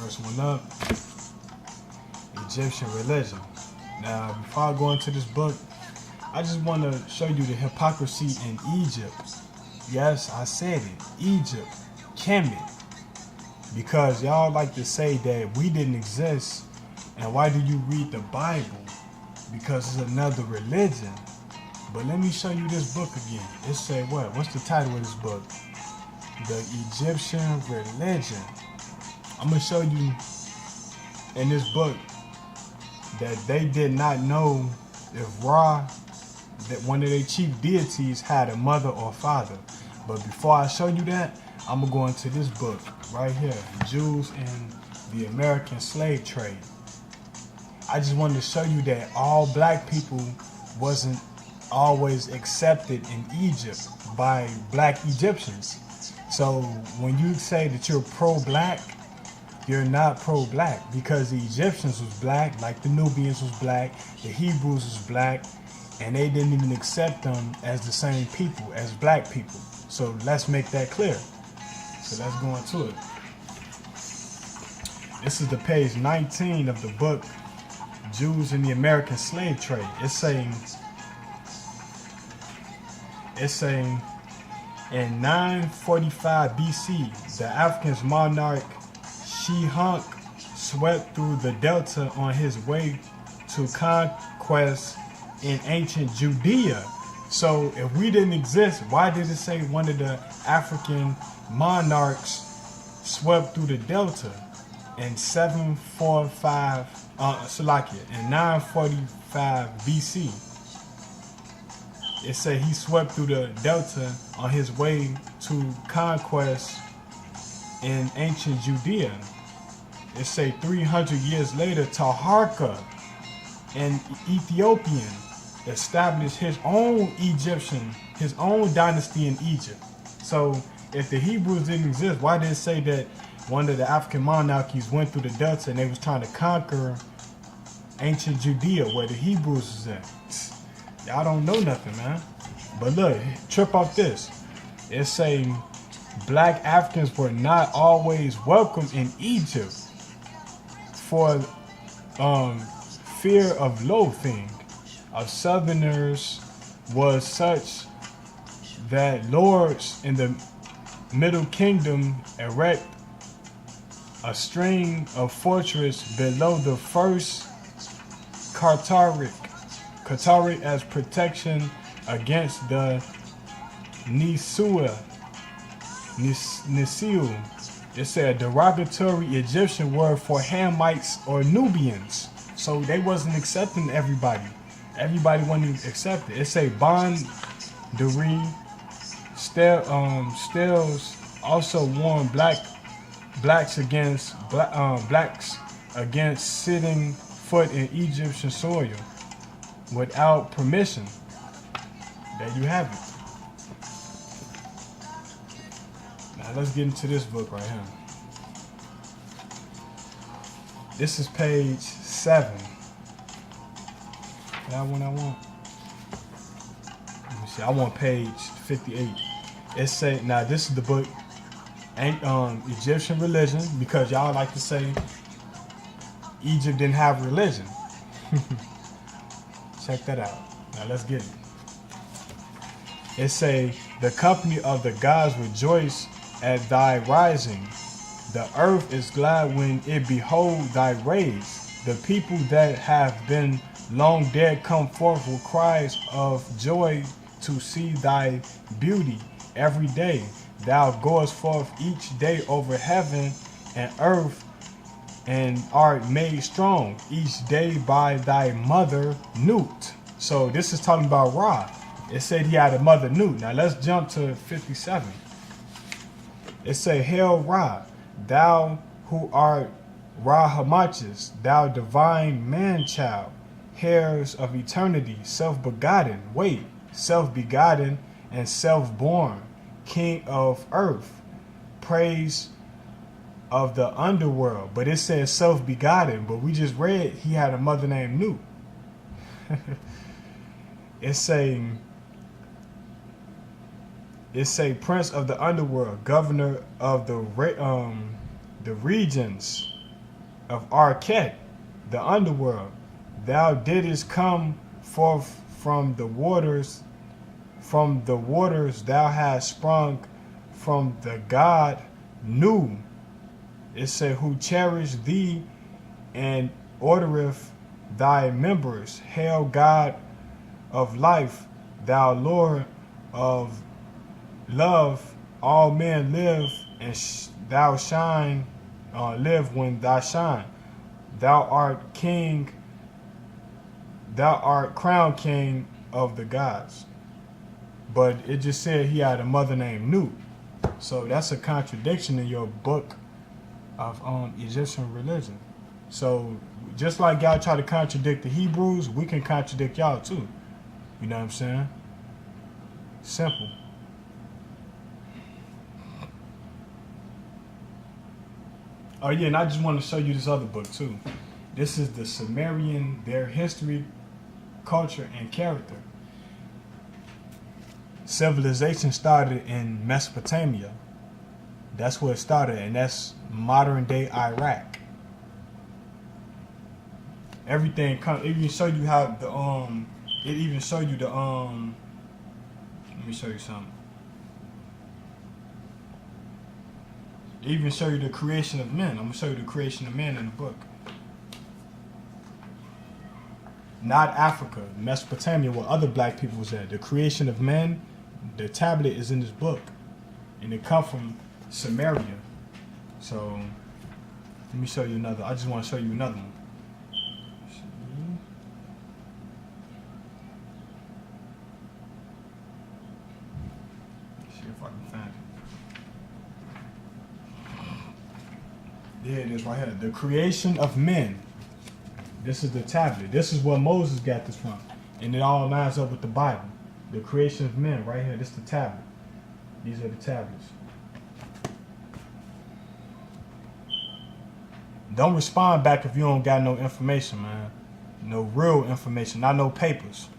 First one up, Egyptian religion. Now, before I go into this book, I just want to show you the hypocrisy in Egypt. Yes, I said it. Egypt, Kemet. Because y'all like to say that we didn't exist, and why do you read the Bible? Because it's another religion. But let me show you this book again. It say what? What's the title of this book? The Egyptian religion. I'm going to show you in this book that they did not know if Ra, that one of their chief deities, had a mother or father. But before I show you that, I'm going to go into this book right here, Jews and the American Slave Trade. I just wanted to show you that all black people wasn't always accepted in Egypt by black Egyptians. So when you say that you're pro-black, you're not pro-black, because the Egyptians was black, like the Nubians was black, the Hebrews was black, and they didn't even accept them as the same people as black people. So let's make that clear. So let's go into it. This is the page 19 of the book, Jews in the American Slave Trade. It's saying in 945 BC, the African monarch Shihunk swept through the delta on his way to conquest in ancient Judea. So if we didn't exist, why did it say one of the African monarchs swept through the delta in 745 in 945 BC? It said he swept through the delta on his way to conquest in ancient Judea. It say 300 years later, Taharka, an Ethiopian, established his own dynasty in Egypt. So if the Hebrews didn't exist, why did it say that one of the African monarchies went through the delta and they was trying to conquer ancient Judea where the Hebrews was at? Y'all don't know nothing, man. But look, trip off this. It's saying black Africans were not always welcome in Egypt for fear of loathing of Southerners was such that lords in the Middle Kingdom erect a string of fortress below the first Cartaric as protection against the Nisua. It's a derogatory Egyptian word for Hamites or Nubians. So they wasn't accepting everybody. Everybody wasn't accepted. It's a Bondary. Stills also warned blacks against setting foot in Egyptian soil without permission. There you have it. Now let's get into this book right here. This is page 7. That one I want. Let me see. I want page 58. It say, now this is the book, Egyptian religion, because y'all like to say Egypt didn't have religion. Check that out. Now let's get it. It say, the company of the gods rejoice at thy rising. The earth is glad when it behold thy rays. The people that have been long dead come forth with cries of joy to see thy beauty. Every day thou goest forth each day over heaven and earth, and art made strong each day by thy mother Nut. So this is talking about Ra. It said he had a mother Nut. Now let's jump to 57. It said, Hail Ra, thou who art Ra Hamachis, thou divine man-child, heirs of eternity, self-begotten, self-begotten and self-born, king of earth, praise of the underworld. But it says self-begotten, but we just read he had a mother named Nut. It's saying prince of the underworld, governor of the regions, of Arket, the underworld. Thou didst come forth from the waters thou hast sprung from the God Nu. It said, who cherished thee and ordereth thy members. Hail, God of life, thou Lord of love. All men live, and thou shine, live when thou shine. Thou art king, thou art crowned king of the gods. But it just said he had a mother named Nu. So that's a contradiction in your book of Egyptian religion. So just like y'all try to contradict the Hebrews, we can contradict y'all too. You know what I'm saying? Simple. Oh yeah, and I just want to show you this other book too. This is the Sumerian, their history, culture, and character. Civilization started in Mesopotamia. That's where it started, and that's modern day Iraq. Everything comes. It even show you how the It even show you the Let me show you something. It even show you the creation of men. I'm gonna show you the creation of men in the book. Not Africa, Mesopotamia, where other black people was at. The creation of men, the tablet is in this book, and it come from Samaria. So let me show you another. I just want to show you another one. See if I can find it. There it is right here. The creation of men. This is the tablet. This is where Moses got this from. And it all lines up with the Bible. The creation of men right here. This is the tablet. These are the tablets. Don't respond back if you don't got no information, man. No real information, not no papers.